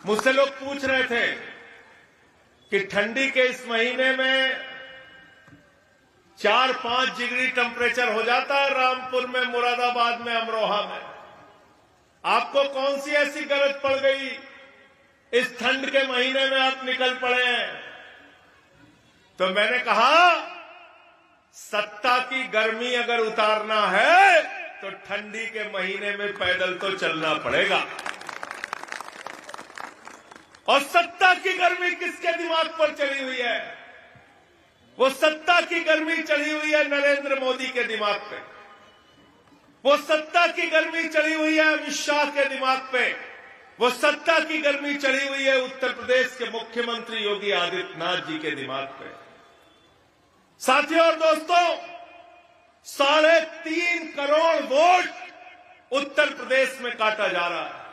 मुझसे लोग पूछ रहे थे कि ठंडी के इस महीने में 4-5 डिग्री टेम्परेचर हो जाता है रामपुर में, मुरादाबाद में, अमरोहा में। आपको कौन सी ऐसी गरज पड़ गई इस ठंड के महीने में आप निकल पड़े हैं? तो मैंने कहा सत्ता की गर्मी अगर उतारना है तो ठंडी के महीने में पैदल तो चलना पड़ेगा। और सत्ता की गर्मी किसके दिमाग पर चढ़ी हुई है? वो सत्ता की गर्मी चढ़ी हुई है नरेंद्र मोदी के दिमाग पे। वो सत्ता की गर्मी चढ़ी हुई है अमित शाह के दिमाग पे। वो सत्ता की गर्मी चढ़ी हुई है उत्तर प्रदेश के मुख्यमंत्री योगी आदित्यनाथ जी के दिमाग पे। साथियों और दोस्तों, 3.5 करोड़ वोट उत्तर प्रदेश में काटा जा रहा है।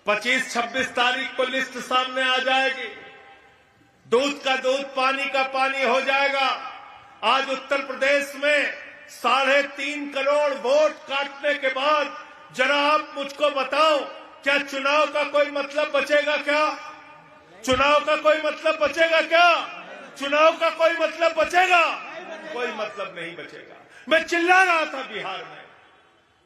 25-26 तारीख को लिस्ट सामने आ जाएगी। दूध का दूध, पानी का पानी हो जाएगा। आज उत्तर प्रदेश में 3.5 करोड़ वोट काटने के बाद जरा आप मुझको बताओ, क्या चुनाव का कोई मतलब बचेगा क्या? चुनाव का कोई मतलब बचेगा क्या? चुनाव का कोई मतलब बचेगा? कोई मतलब नहीं बचेगा। मैं चिल्ला रहा था बिहार में,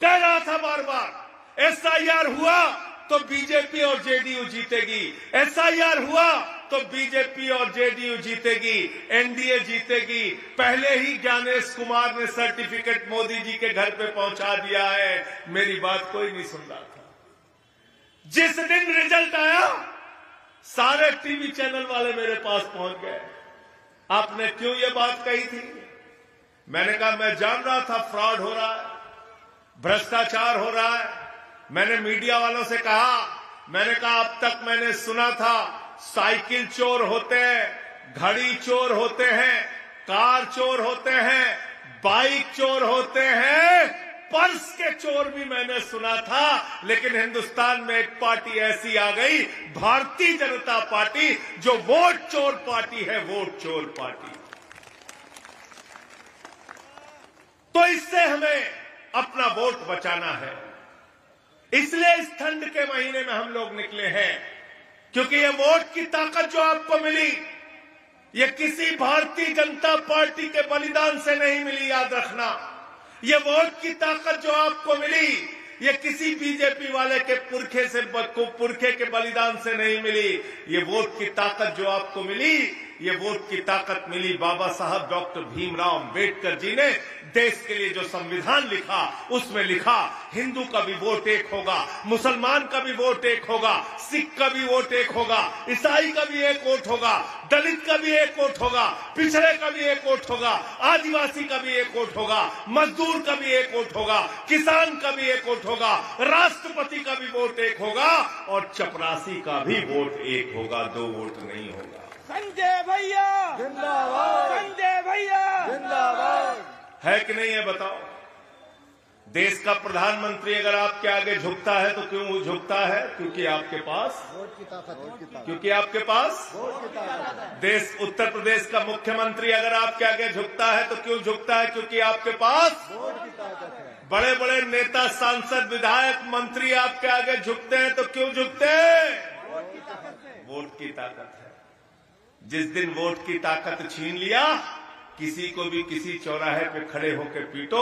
कह रहा था बार बार एसआईआर हुआ तो बीजेपी और जेडीयू जीतेगी, एसआईआर हुआ तो बीजेपी और जेडीयू जीतेगी, एनडीए जीतेगी। पहले ही ज्ञानेश कुमार ने सर्टिफिकेट मोदी जी के घर पे पहुंचा दिया है। मेरी बात कोई नहीं सुन रहा था। जिस दिन रिजल्ट आया सारे टीवी चैनल वाले मेरे पास पहुंच गए। आपने क्यों ये बात कही थी? मैंने कहा मैं जान रहा था फ्रॉड हो रहा है, भ्रष्टाचार हो रहा है। मैंने मीडिया वालों से कहा, मैंने कहा अब तक मैंने सुना था साइकिल चोर होते हैं, घड़ी चोर होते हैं, कार चोर होते हैं, बाइक चोर होते हैं, पर्स के चोर भी मैंने सुना था। लेकिन हिंदुस्तान में एक पार्टी ऐसी आ गई, भारतीय जनता पार्टी, जो वोट चोर पार्टी है, वोट चोर पार्टी। तो इससे हमें अपना वोट बचाना है। इसलिए इस ठंड के महीने में हम लोग निकले हैं, क्योंकि ये वोट की ताकत जो आपको मिली, ये किसी भारतीय जनता पार्टी के बलिदान से नहीं मिली, याद रखना। ये वोट की ताकत जो आपको मिली, ये किसी बीजेपी वाले के पुरखे के बलिदान से नहीं मिली। ये वोट की ताकत जो आपको मिली, ये वोट की ताकत मिली बाबा साहब डॉक्टर भीमराव अंबेडकर जी ने। देश के लिए जो संविधान लिखा, उसमें लिखा हिंदू का भी वोट एक होगा, मुसलमान का भी वोट एक होगा, सिख का भी वोट एक होगा, ईसाई का भी एक वोट होगा, दलित का भी एक वोट होगा, पिछड़े का भी एक वोट होगा, आदिवासी का भी एक वोट होगा, मजदूर का भी एक वोट होगा, किसान का भी एक वोट होगा, राष्ट्रपति का भी वोट एक होगा और चपरासी का भी वोट एक होगा। 2 वोट नहीं होगा। संजय भैया जिंदाबाद, संजय भैया जिंदाबाद। है कि नहीं है बताओ? देश का प्रधानमंत्री अगर आपके आगे झुकता है तो क्यों झुकता है? क्योंकि आपके पास वोट की ताकत, क्योंकि आपके पास वोट की ताकत। देश उत्तर प्रदेश का मुख्यमंत्री अगर आपके आगे झुकता है तो क्यों झुकता है? क्योंकि आपके पास वोट की ताकत है। बड़े बड़े नेता, सांसद, विधायक, मंत्री आपके आगे झुकते हैं तो क्यों झुकते हैं? वोट की ताकत है। वोट की ताकत है। जिस दिन वोट की ताकत छीन लिया, किसी को भी किसी चौराहे पे खड़े होकर पीटो,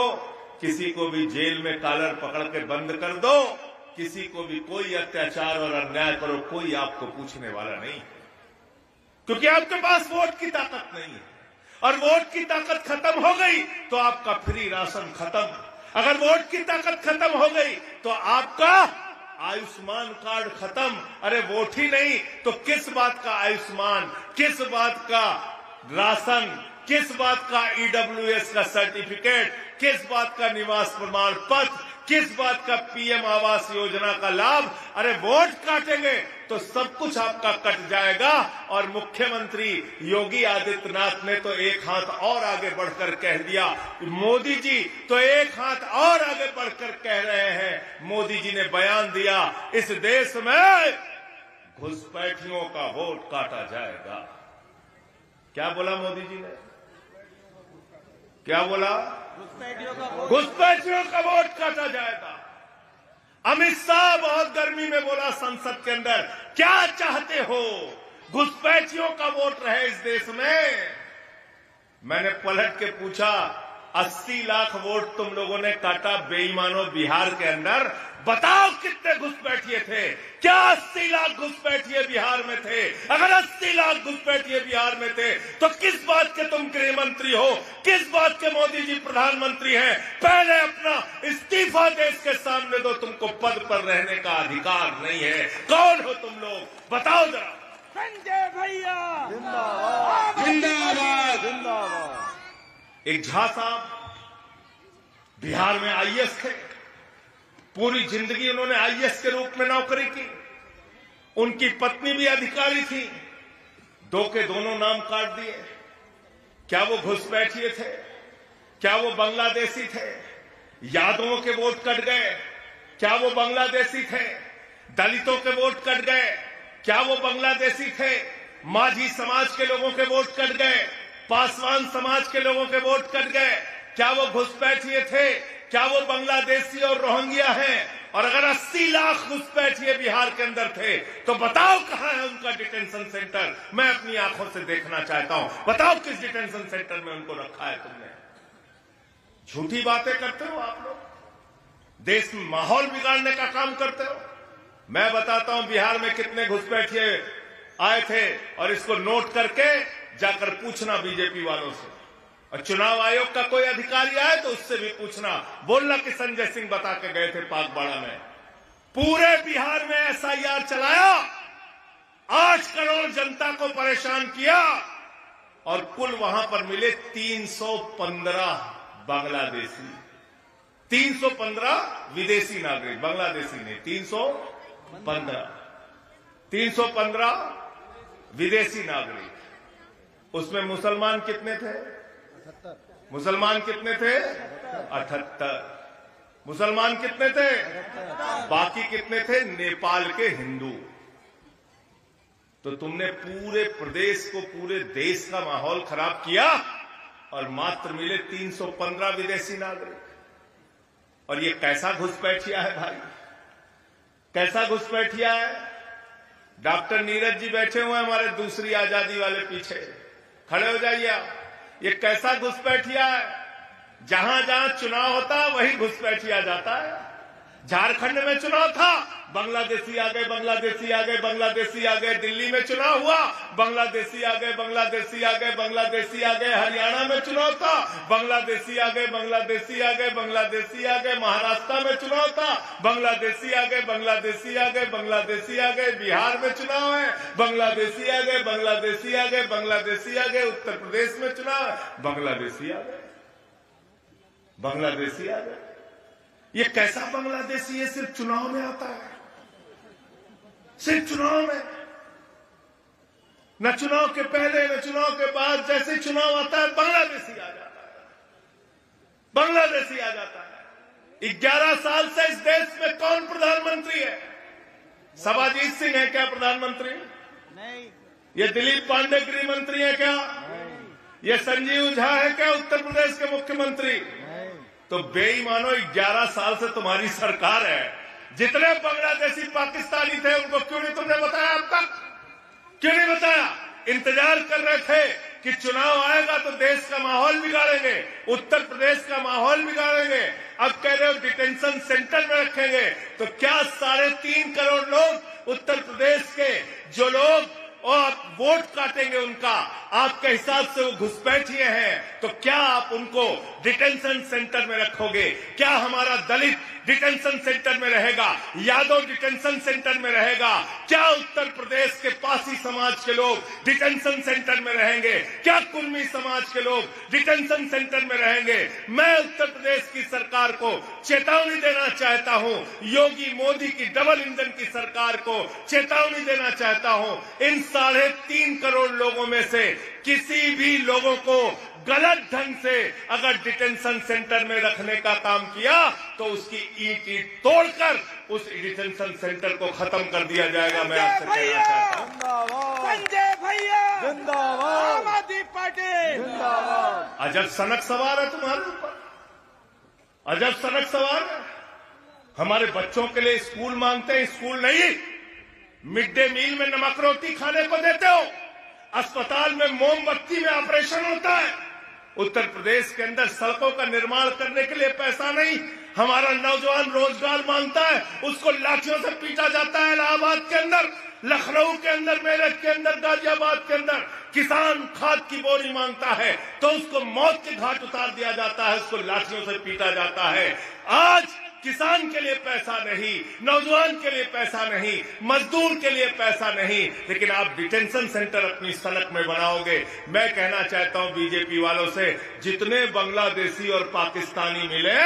किसी को भी जेल में कॉलर पकड़ के बंद कर दो, किसी को भी कोई अत्याचार और अन्याय करो, कोई आपको पूछने वाला नहीं है, क्योंकि आपके पास वोट की ताकत नहीं है। और वोट की ताकत खत्म हो गई तो आपका फ्री राशन खत्म। अगर वोट की ताकत खत्म हो गई तो आपका आयुष्मान कार्ड खत्म। अरे वोट ही नहीं तो किस बात का आयुष्मान, किस बात का राशन, किस बात का ईडब्ल्यूएस का सर्टिफिकेट, किस बात का निवास प्रमाण पत्र, किस बात का पीएम आवास योजना का लाभ? अरे वोट काटेंगे तो सब कुछ आपका कट जाएगा। और मुख्यमंत्री योगी आदित्यनाथ ने तो एक हाथ और आगे बढ़कर कह दिया, मोदी जी तो एक हाथ और आगे बढ़कर कह रहे हैं, मोदी जी ने बयान दिया, इस देश में घुसपैठियों का वोट काटा जाएगा। क्या बोला मोदी जी ने? क्या बोला? घुसपैठियों का वोट काटा जाएगा। अमित शाह बहुत गर्मी में बोला संसद के अंदर, क्या चाहते हो, घुसपैठियों का वोट रहे इस देश में। मैंने पलट के पूछा, 80 लाख वोट तुम लोगों ने काटा बेईमानों बिहार के अंदर, बताओ कितने घुसपैठिए थे। क्या 80 लाख घुसपैठिए बिहार में थे? अगर 80 लाख घुसपैठिए बिहार में थे तो किस बात के तुम गृह मंत्री हो, किस बात के मोदी जी प्रधानमंत्री हैं? पहले अपना इस्तीफा देश के सामने दो, तुमको पद पर रहने का अधिकार नहीं है। कौन हो तुम लोग, बताओ जरा। संजय भैया जिंदाबाद जिंदाबाद जिंदाबाद। एक झा साहब बिहार में आईएएस थे, पूरी जिंदगी उन्होंने आईएएस के रूप में नौकरी की। उनकी पत्नी भी अधिकारी थी, दो के दोनों नाम काट दिए। क्या वो घुसपैठिए थे? क्या वो बांग्लादेशी थे? यादवों के वोट कट गए, क्या वो बांग्लादेशी थे? दलितों के वोट कट गए, क्या वो बांग्लादेशी थे? माझी समाज के लोगों के वोट कट गए, पासवान समाज के लोगों के वोट कट गए, क्या वो घुसपैठिए थे? क्या वो बांग्लादेशी और रोहिंग्या हैं? और अगर 80 लाख घुसपैठिए बिहार के अंदर थे तो बताओ कहां है उनका डिटेंशन सेंटर? मैं अपनी आंखों से देखना चाहता हूं। बताओ किस डिटेंशन सेंटर में उनको रखा है तुमने? झूठी बातें करते हो आप लोग, देश में माहौल बिगाड़ने का काम करते हो। मैं बताता हूं बिहार में कितने घुसपैठिए आए थे, और इसको नोट करके जाकर पूछना बीजेपी वालों से, और चुनाव आयोग का कोई अधिकारी आए तो उससे भी पूछना। बोलना कि संजय सिंह बता के गए थे पागबाड़ा में। पूरे बिहार में एसआईआर चलाया, 8 करोड़ जनता को परेशान किया, और कुल वहां पर मिले 315 बांग्लादेशी, 315 विदेशी नागरिक, बांग्लादेशी नहीं, 315 विदेशी नागरिक। उसमें मुसलमान कितने थे? मुसलमान कितने थे? 78। मुसलमान कितने थे? बाकी कितने थे? नेपाल के हिंदू। तो तुमने पूरे प्रदेश को, पूरे देश का माहौल खराब किया, और मात्र मिले 315 विदेशी नागरिक। और ये कैसा घुसपैठिया है भाई, कैसा घुसपैठिया है? डॉक्टर नीरज जी बैठे हुए हैं हमारे दूसरी आजादी वाले पीछे, खड़े हो जाइए आप। ये कैसा घुसपैठिया है? जहां जहां चुनाव होता वही घुसपैठिया जाता है। झारखंड में चुनाव था, बांग्लादेशी आ गए, बांग्लादेशी आ गए, बांग्लादेशी आ गए। दिल्ली में चुनाव हुआ, बांग्लादेशी आ गए, बांग्लादेशी आ गए, बांग्लादेशी आ गए। हरियाणा में चुनाव था, बांग्लादेशी आ गए, बांग्लादेशी आ गए, बांग्लादेशी आ गए। महाराष्ट्र में चुनाव था, बांग्लादेशी आ गए, बांग्लादेशी आ गए, बांग्लादेशी आ गए। बिहार में चुनाव है, बांग्लादेशी आ गए, बांग्लादेशी आ गए, बांग्लादेशी आ गए। उत्तर प्रदेश में चुनाव है, बांग्लादेशी आ गए, बांग्लादेशी आ गए। ये कैसा बांग्लादेशी है? सिर्फ चुनाव में आता है, सिर्फ चुनाव में, न चुनाव के पहले न चुनाव के बाद। जैसे चुनाव आता है बांग्लादेशी आ जाता है, बांग्लादेशी आ जाता है। 11 साल से इस देश में कौन प्रधानमंत्री है? सबाजीत सिंह है क्या प्रधानमंत्री? नहीं। ये दिलीप पांडे गृह मंत्री है क्या? ये संजीव झा है क्या उत्तर प्रदेश के मुख्यमंत्री? तो बेईमानो, 11 साल से तुम्हारी सरकार है। जितने बांग्लादेशी पाकिस्तानी थे उनको क्यों नहीं तुमने बताया अब तक? क्यों नहीं बताया? इंतजार कर रहे थे कि चुनाव आएगा तो देश का माहौल बिगाड़ेंगे, उत्तर प्रदेश का माहौल बिगाड़ेंगे। अब कह रहे हो डिटेंशन सेंटर में रखेंगे। तो क्या 3.5 करोड़ लोग उत्तर प्रदेश के जो लोग और वोट काटेंगे उनका, आपके हिसाब से वो घुसपैठिए हैं, तो क्या आप उनको डिटेंशन सेंटर में रखोगे? क्या हमारा दलित डिटेंशन सेंटर में रहेगा? यादव डिटेंशन सेंटर में रहेगा? क्या उत्तर प्रदेश के पासी समाज के लोग डिटेंशन सेंटर में रहेंगे? क्या कुर्मी समाज के लोग डिटेंशन सेंटर में रहेंगे? मैं उत्तर प्रदेश की सरकार को चेतावनी देना चाहता हूं, योगी मोदी की डबल इंजन की सरकार को चेतावनी देना चाहता हूं। इन 3.5 करोड़ लोगों में से किसी भी लोगों को गलत ढंग से अगर डिटेंशन सेंटर में रखने का काम किया तो उसकी ईंट तोड़कर उस डिटेंशन सेंटर को खत्म कर दिया जाएगा। मैं आपसे कहना चाहता हूं। संजय भैया जिंदाबाद आम आदमी पार्टी जिंदाबाद। अजब सनक सवार है तुम्हारे ऊपर, अजब सनक सवार है। हमारे बच्चों के लिए स्कूल मांगते हैं, स्कूल नहीं, मिड डे मील में नमक रोटी खाने को देते हो, अस्पताल में मोमबत्ती में ऑपरेशन होता है। उत्तर प्रदेश के अंदर सड़कों का निर्माण करने के लिए पैसा नहीं, हमारा नौजवान रोजगार मांगता है, उसको लाठियों से पीटा जाता है। इलाहाबाद के अंदर, लखनऊ के अंदर, मेरठ के अंदर, गाजियाबाद के अंदर किसान खाद की बोरी मांगता है तो उसको मौत के घाट उतार दिया जाता है, उसको लाठियों से पीटा जाता है। आज किसान के लिए पैसा नहीं, नौजवान के लिए पैसा नहीं, मजदूर के लिए पैसा नहीं, लेकिन आप डिटेंशन सेंटर अपनी सड़क में बनाओगे। मैं कहना चाहता हूं बीजेपी वालों से, जितने बांग्लादेशी और पाकिस्तानी मिले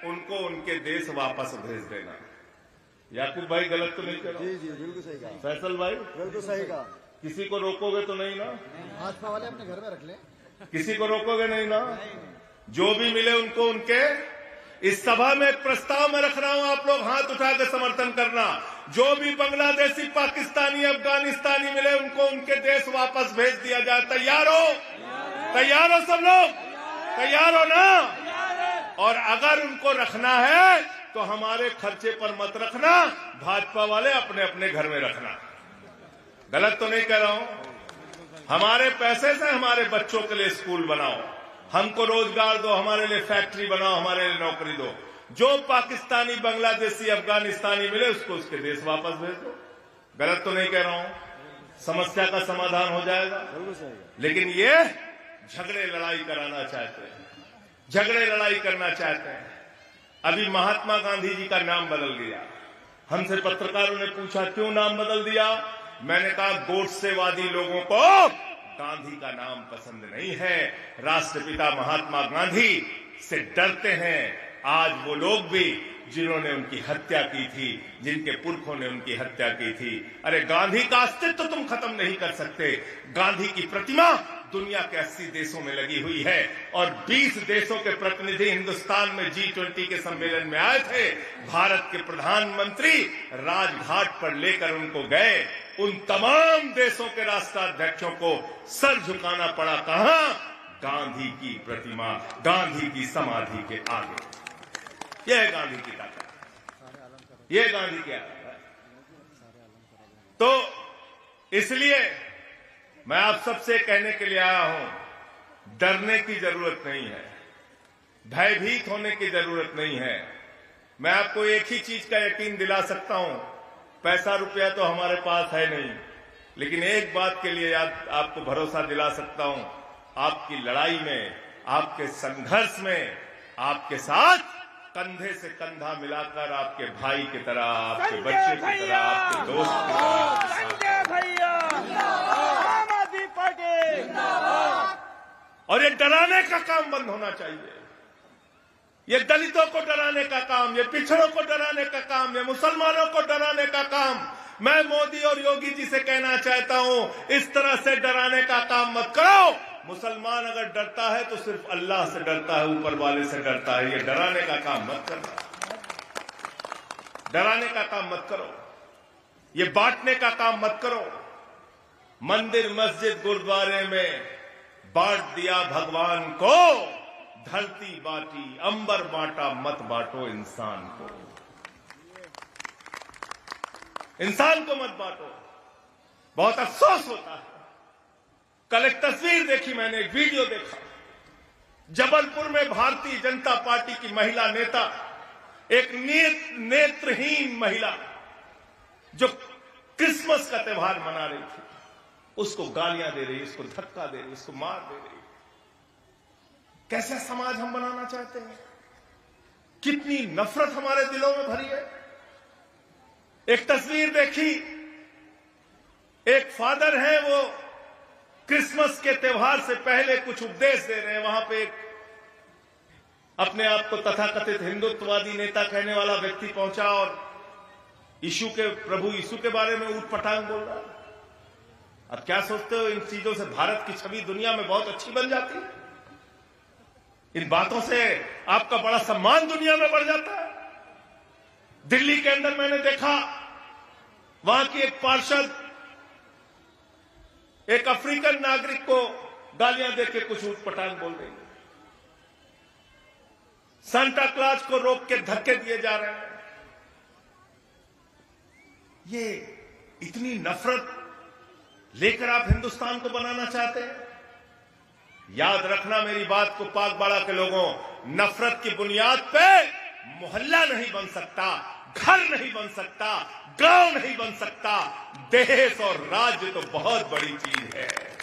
उनको उनके देश वापस भेज देना। याकूब भाई गलत तो नहीं कर रहा? जी जी बिल्कुल सही कहा। फैसल भाई बिल्कुल सही कहा। किसी को रोकोगे तो नहीं ना? भाजपा वाले अपने घर में रख लें। किसी को रोकोगे नहीं ना? जो भी मिले उनको उनके, इस सभा में एक प्रस्ताव मैं रख रहा हूं, आप लोग हाथ उठा के समर्थन करना। जो भी बांग्लादेशी, पाकिस्तानी, अफगानिस्तानी मिले उनको उनके देश वापस भेज दिया जाए। तैयार हो? तैयार हो सब लोग? तैयार हो ना? और अगर उनको रखना है तो हमारे खर्चे पर मत रखना, भाजपा वाले अपने अपने घर में रखना। गलत तो नहीं कह रहा हूं। हमारे पैसे से हमारे बच्चों के लिए स्कूल बनाओ, हमको रोजगार दो, हमारे लिए फैक्ट्री बनाओ, हमारे लिए नौकरी दो। जो पाकिस्तानी, बांग्लादेशी, अफगानिस्तानी मिले उसको उसके देश वापस भेज दो। गलत तो नहीं कह रहा हूं। समस्या का समाधान हो जाएगा। लेकिन ये झगड़े लड़ाई कराना चाहते हैं, झगड़े लड़ाई करना चाहते हैं। अभी महात्मा गांधी जी का नाम बदल गया। हमसे पत्रकारों ने पूछा क्यों नाम बदल दिया? मैंने कहा गोडसेवादी लोगों को गांधी का नाम पसंद नहीं है, राष्ट्रपिता महात्मा गांधी से डरते हैं। आज वो लोग भी जिन्होंने उनकी हत्या की थी, जिनके पुरखों ने उनकी हत्या की थी। अरे गांधी का अस्तित्व तुम खत्म नहीं कर सकते। गांधी की प्रतिमा दुनिया के 80 देशों में लगी हुई है और 20 देशों के प्रतिनिधि हिंदुस्तान में G20 के सम्मेलन में आए थे। भारत के प्रधानमंत्री राजघाट पर लेकर उनको गए। उन तमाम देशों के राष्ट्राध्यक्षों को सर झुकाना पड़ा। कहां? गांधी की प्रतिमा, गांधी की समाधि के आगे। यह है गांधी की ताकत, यह गांधी की ताकत है। तो इसलिए मैं आप सबसे कहने के लिए आया हूं, डरने की जरूरत नहीं है, भयभीत होने की जरूरत नहीं है। मैं आपको एक ही चीज का यकीन दिला सकता हूं, पैसा रुपया तो हमारे पास है नहीं, लेकिन एक बात के लिए आपको भरोसा दिला सकता हूं, आपकी लड़ाई में, आपके संघर्ष में आपके साथ कंधे से कंधा मिलाकर, आपके भाई की तरह, आपके बच्चे की तरह, आपके दोस्त की तरह। भैया आम आदमी पार्टी। और ये डराने का काम बंद होना चाहिए। ये दलितों को डराने का काम, ये पिछड़ों को डराने का काम, ये मुसलमानों को डराने का काम मैं मोदी और योगी जी से कहना चाहता हूं, इस तरह से डराने का काम मत करो। मुसलमान अगर डरता है तो सिर्फ अल्लाह से डरता है, ऊपर वाले से डरता है। ये डराने का काम मत करना, डराने का काम मत करो, ये बांटने का काम मत करो। मंदिर, मस्जिद, गुरुद्वारे में बांट दिया भगवान को, धरती बांटी, अंबर बांटा, मत बांटो इंसान को। इंसान को मत बांटो। बहुत अफसोस होता है। कल एक तस्वीर देखी मैंने, एक वीडियो देखा, जबलपुर में भारतीय जनता पार्टी की महिला नेता, एक नेत्रहीन महिला जो क्रिसमस का त्योहार मना रही थी, उसको गालियां दे रही, उसको धक्का दे रही, उसको मार दे रही। कैसा समाज हम बनाना चाहते हैं? कितनी नफरत हमारे दिलों में भरी है। एक तस्वीर देखी, एक फादर है, वो क्रिसमस के त्योहार से पहले कुछ उपदेश दे रहे हैं। वहां पे एक अपने आप को तथाकथित हिंदुत्ववादी नेता कहने वाला व्यक्ति पहुंचा और यीशु के, प्रभु यीशु के बारे में ऊटपटांग बोल रहा। अब क्या सोचते हो, इन चीजों से भारत की छवि दुनिया में बहुत अच्छी बन जाती है? इन बातों से आपका बड़ा सम्मान दुनिया में बढ़ जाता है। दिल्ली के अंदर मैंने देखा, वहां की एक पार्षद एक अफ्रीकन नागरिक को गालियां देके कुछ ऊटपटांग बोल रही है। सांता क्लॉज को रोक के धक्के दिए जा रहे हैं। ये इतनी नफरत लेकर आप हिंदुस्तान को बनाना चाहते हैं? याद रखना मेरी बात को, पाकबाड़ा के लोगों, नफरत की बुनियाद पे मोहल्ला नहीं बन सकता, घर नहीं बन सकता, गांव नहीं बन सकता। देश और राज्य तो बहुत बड़ी चीज है।